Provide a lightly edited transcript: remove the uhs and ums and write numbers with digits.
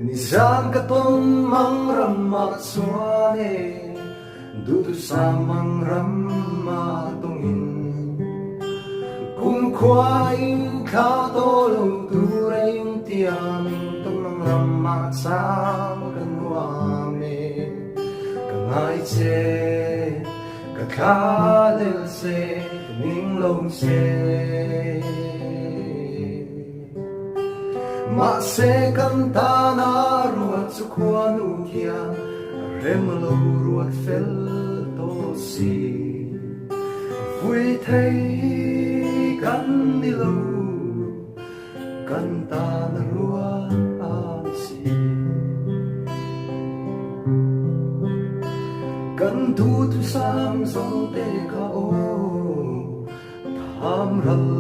Nisan katon mang rama suane dudu samang rama tungin kung kwaing katolo turing tiaming tumang rama sang kanwame kangai che kakalil se ning long se ma se canta na ruat su kwanu kia remlo ruat fel to si vui thấy kan đi lâu canta na ruat si kan tu tu sam song te ka o tham ral